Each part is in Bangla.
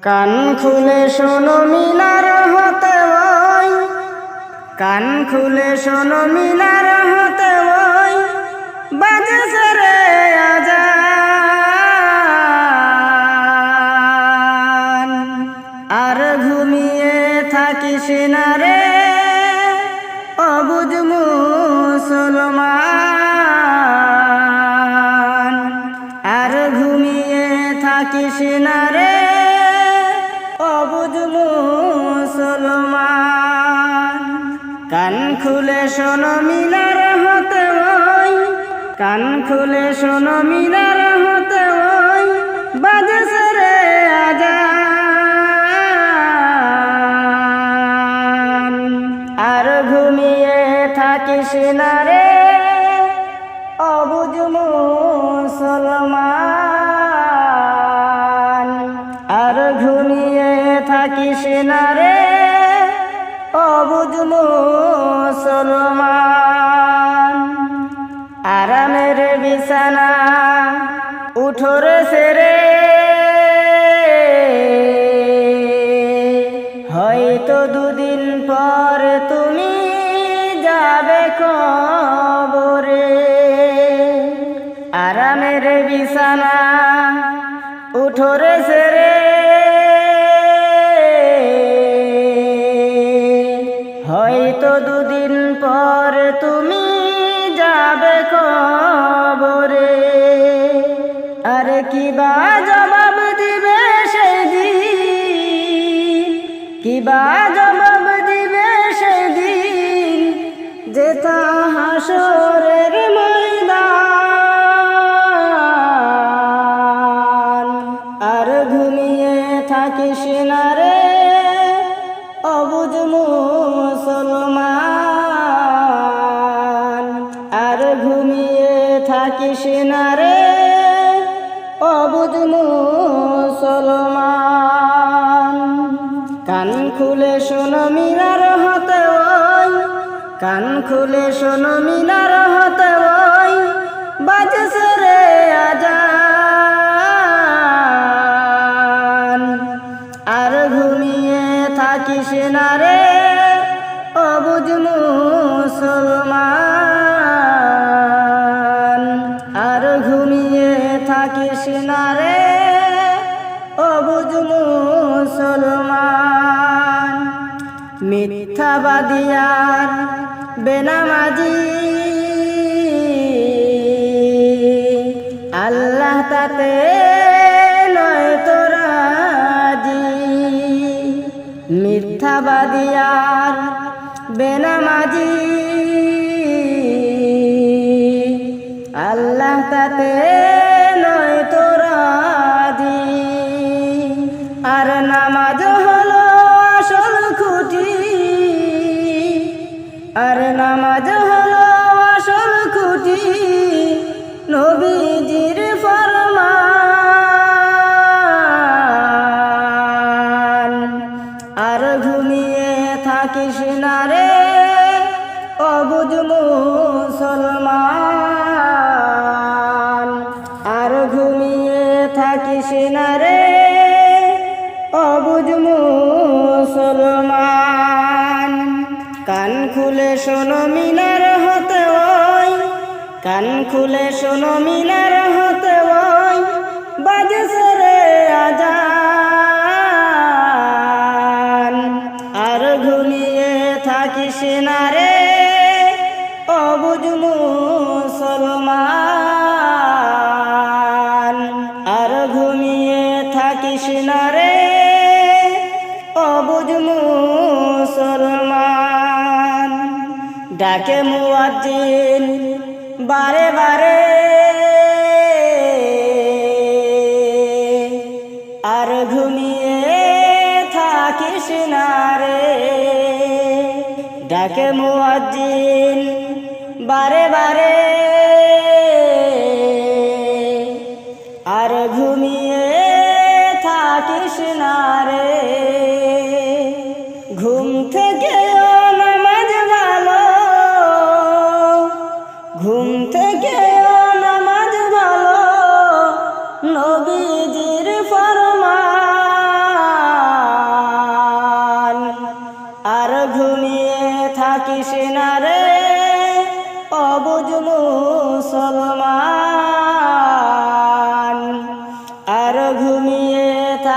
কান খুলে শোনো মিনার হতে ওই, কান খুলে শোনো মিনার হতে ওই বাজেছে রে আজান। আর ঘুমিয়ে থাকিস না রে অবুঝ মুসলমান, আর ঘুমিয়ে থাকিস না রে অবুঝ মুসলমান। কান খুলে শোনো মিনার হতে ওই, কান খুলে শোনো মিনার হতে ওই বাজেছে রে আজান। আর ঘুমিয়ে থাকিস না রে অবুঝ মুসলমান, আর ঘুমিয়ে থাকিস না রে অবুঝ মুসলমান। আরামের বিছানা উঠো রে সেরে, হয়তো দুদিন পর তুমি যাবে কবরে। আরামের বিছানা উঠো রে সেরে, হয়তো দুদিন পর তুমি যাবে কবরে। আরে কিবা জবাব দিবে সেদিন, কিবা জবাব দিবে সেদিন যেটা হাসরের ময়দান। আর ঘুমিয়ে থাকিস না রে অবুঝ মুসলমান, আর ঘুমিয়ে থাকিস না রে অবুঝ মুসলমান। কান খুলে শোনো মিনার হতে ওই, কান খুলে শোনো মিনার হতে ওই বাজেছে রে আজান। আর ঘুমিয়ে থাকিস না রে অবুঝ মুসলমান, আর ঘুমিয়ে থাকিস না রে অবুঝ মুসলমান। মিথ্যাবাদী আর বেনামাজি আল্লাহ তাতে নয় তো রাজি। মিথ্যাবাদী আর বেনামাজি আল্লাহ তাতে নয় তো রাজি। আর নামাজ হলো আসল খুঁটি, আর নামাজ হলো আসল খুঁটি নবীজির ফরমান। আর ঘুমিয়ে থাকিস না রে অবুঝ মুসলমান, আর ঘুমিয়ে থাকিস না রে অবুঝ মুসলমান। কান খুলে শোনো মিনার হতে ওই, কান খুলে শোনো মিনার হতে ওই বাজেছে রে আজান। আর ঘুমিয়ে থাকিস না রে অবুঝ মুসলমান, আর ঘুমিয়ে থাকিস না রে অবুঝ মুসলমান। ডাকে মুয়াজ্জিন বারে বারে, আর ঘুমিয়ে থাকিস না রে। ডাকে মুয়াজ্জিন বারে বারে, আর ঘুমিয়ে থাকিস না রে। ঘুম থেকে নামাজ ভালো, ঘুম থেকে নামাজ ভালো নবীজির ফরমান।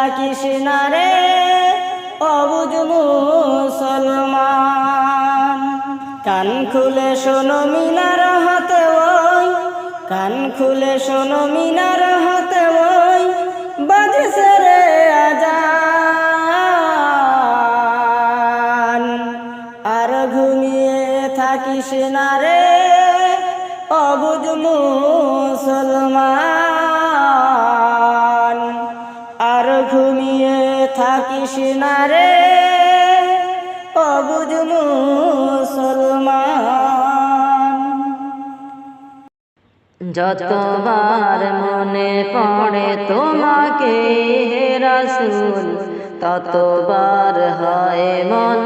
থাকিস না রে অবুঝ মুসলমান। কান খুলে শোনো মিনার হাতে ওই, কান খুলে শোনো মিনার হাতে ওই বাজছে রে আজান। আর ঘুমিয়ে থাকিস না রে অবুঝ মুসলমান। আর ঘুমিয়ে থাকিস না রে অবুঝ মুসলমান। যতবার মনে পড়ে তোমাকে হে রাসূল, ততবার হয় মন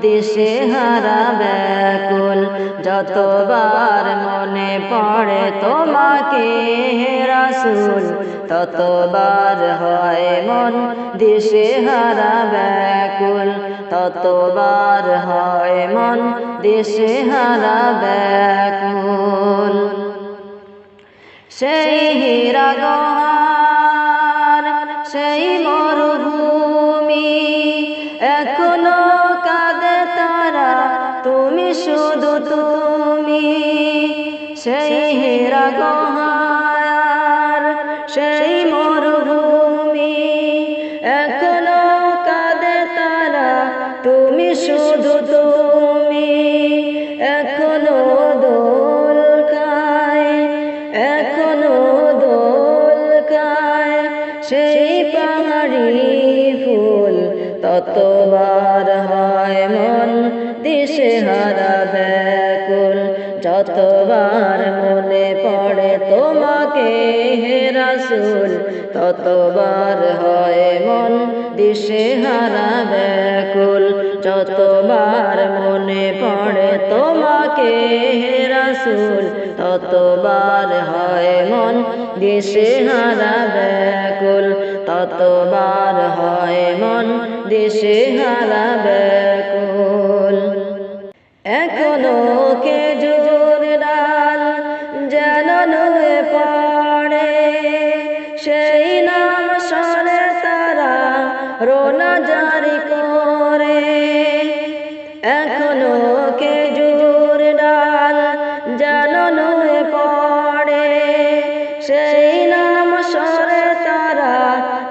দিশেহারা ব্যাকুল। যতবার মনে পড়ে তোমাকে হে রাসূল, ততবার হয় মন দিশেহারা ব্যাকুল। ততবার হয় মন দিশেহারা ব্যাকুল। সেই হীরা গহ্বর, সেই মরুভূমি, এখনো কাঁদে তারা, তুমি শুধু তুমি। সেই হীরা গহ্বর, সেই মরুভূমি, এখনো কাঁদে তারা, তুমি শুধু তুমি। এখনো দোল খায়, এখনো দোল খায় সেই পাহাড়ি ফুল। ততবার হয় মন দিশেহারা ব্যাকুল। যতবার মনে পড়ে তোমাকে হে রাসূল, ততবার হয় মন দিশেহারা ব্যাকুল। যতবার মনে পড়ে তোমাকে হে রাসূল, ততবার হয় মন দিশেহারা ব্যাকুল। ততবার হয় মন দিশেহারা ব্যাকুল। এখনো খেজুর ডাল যেন নুয়ে পড়ে, সেই নাম স্মরণে তারা রোনা জারি করে। এখনো খেজুর ডাল যেন নুয়ে পড়ে, সেই নাম স্মরণে তারা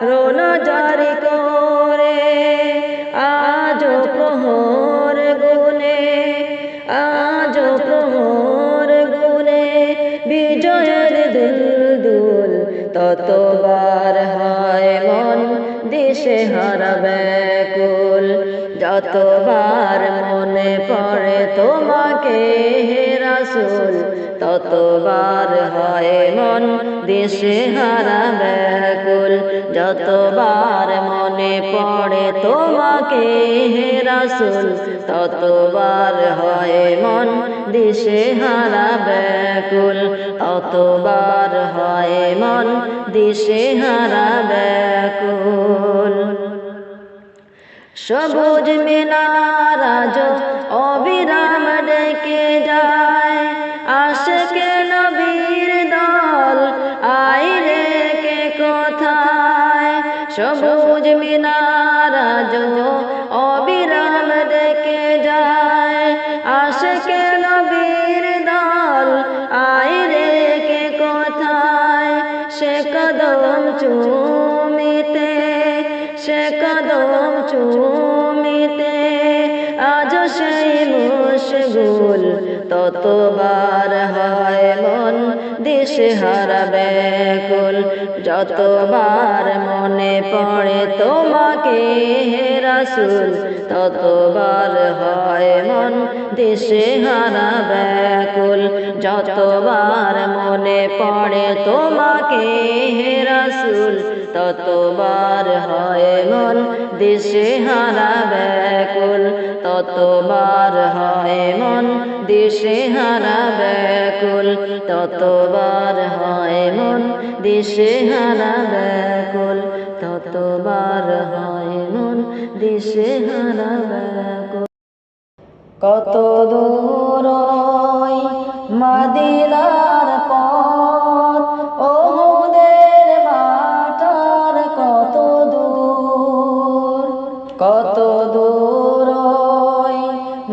রোনা জারি করে। আজও প্রহর গুনে, আজও প্রহর গুনে বিজয়ের দুলদুল। ততবার হয় মন দিশেহারা ব্যাকুল। যতবার মনে পড়ে তোমাকে হে রাসূল, ততবার হয় মন দিশেহারা ব্যাকুল। যতবার মনে পড়ে তোমাকে হে রাসূল, ততবার হয় মন দিশেহারা ব্যাকুল। ততবার হয় মন দিশেহারা ব্যাকুল। সবুজ মিনার আজ অবিরাম ডেকে যায়, আশিকে নবীর দল আয় রে কে কোথায়। সবুজ মিনার আজ অবিরাম ডেকে যায়, আশিকে নবীর দল আয় রে কে কোথায়। সে কদম চুমিতে, সে কদম চুমিতে আজ সেই মশগুল। ততবার হয় মন দিশেহারা ব্যাকুল। যতবার মনে পড়ে তোমাকে হে রাসূল, ততবার হয় মন দিশেহারা ব্যাকুল। যতবার মনে পড়ে তোমাকে হে রাসূল, ততবার হয় মন দিশেহারা ব্যাকুল। ততবার হয় মন দিশেহারা ব্যাকুল। ততবার হয় মন দিশেহারা ব্যাকুল। ততবার হয় মন দিশেহারা ব্যাকুল। কত দূর ওই মদিনার পথ, ওহুদের মাঠ আর কত দূর। কত দূর ওই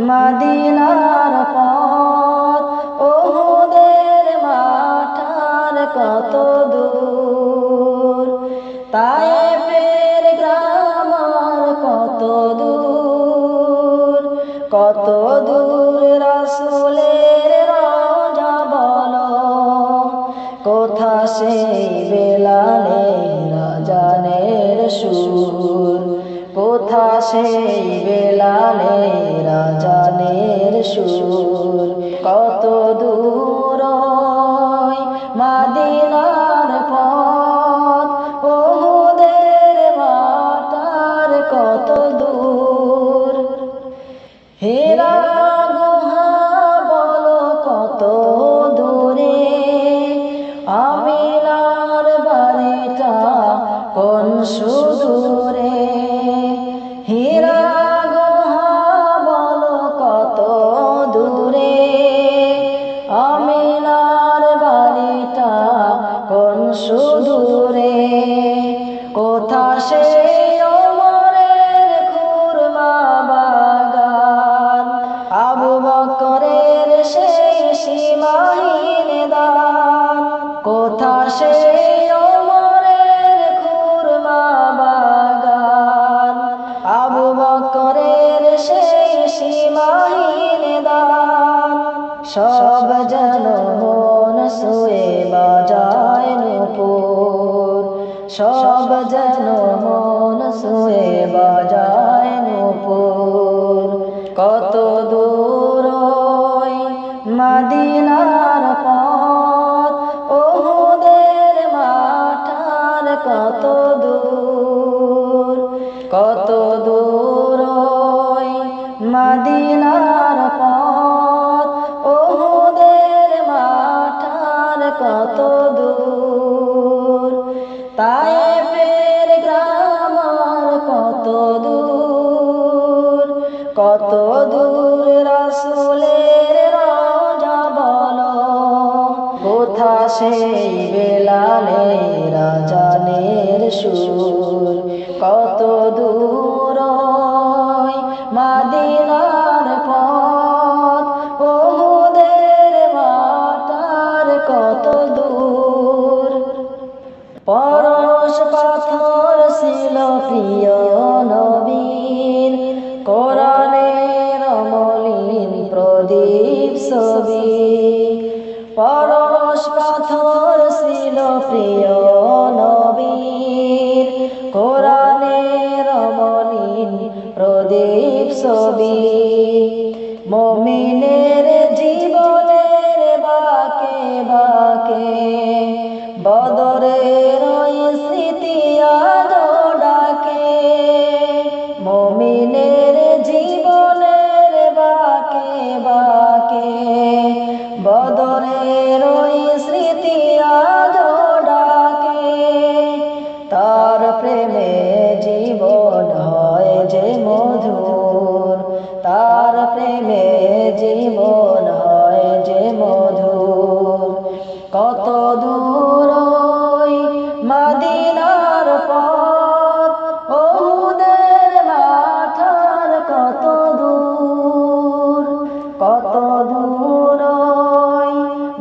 মদিনার পথ, উহুদের মাঠার কত দূর, তায়েফের গ্রাম আর কত দূর, কত দূর রাসূলের রওজা বলো, কোথা সেই বেলালের আযানের সুর, কোথা সেই বেলালের আযানের সুর, কত দূর ওই মদিনার পথ, উহুদের মাঠার কত দূর, হেরা গুহা বলো কত দূরে, আমিনার বাড়িটা কোন সুদূরে, হেরা গুহা বলো কত দূরে, আমিনার বাড়িটা কোন সুদূরে, কোথা সেই ওমরের খুরমা বাগান, আবু বকরের সেই সীমাহীন দান, কোথা সেই ওমরের খুরমা বাগান, আবু বকরের সেই সীমাহীন দান, সব যেন মন ছুঁয়ে বাজায় নূপুর, সব যেন মন ছুঁয়ে বাজায় নূপুর, কত দূর ওই মদিনার পথ, উহুদের মাঠার কত দূর, কত দূর ওই মদিনার পথ, উহুদের মাঠার কত দূর, তায়েফের গ্রাম আর কত দূর, কত দূর রাসূলের রওজা বলো, কোথা সেই বেলালের আযানের সুর, কত দূর ওই মদিনার পথ, উহুদের মাঠার কত দূর, পরশ পাথর ছিল প্রিয় নবীর, কোরআনের মলিন প্রদীপ ছবি, পরশ পাথর ছিল প্রিয় নবীর, কোরআনের মলিন প্রদীপ ছবি, মুমিনের জীবনের বাঁকে বাঁকে বদরের ওই স্মৃতি আজো ডাকে, মুমিনের জীবনের বাঁকে বাঁকে বদরের ওই স্মৃতি আজো ডাকে, তার প্রেমে জীবন হয় যে মধুর, তার প্রেমে জীবন হয় যে মধুর, কত দূর ওই মদিনার পথ, উহুদের মাঠার কত দূর, কত দূর ওই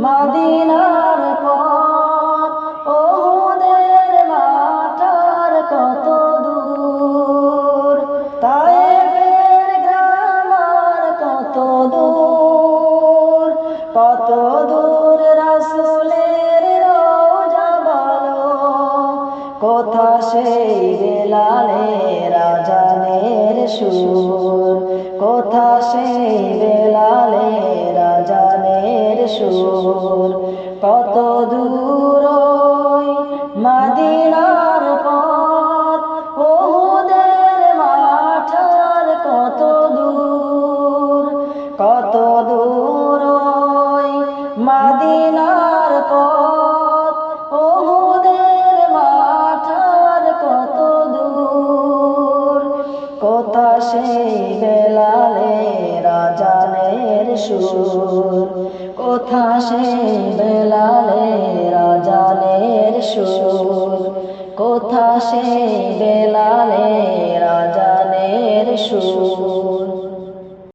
মদিনার পথ, উহুদের মাঠার কত দূর, তায়েফের গ্রাম আর কত দূর, কত দূর রাসূলের রওজা বলো, কোথা সেই বেলালের আযানের সুর, কোথা সেই বেলালের আযানের সুর, কত দূর ওই মদিনার পথ, উহুদের মাঠার কত দূর, কত দূর ওই মদিনার পথ, উহুদের মাঠার কত দূর, কোথা সেই বেলালের আযানের সুর, কোথা সেই বেলালের আযানের সুর, কোথা সেই বেলালের আযানের সুর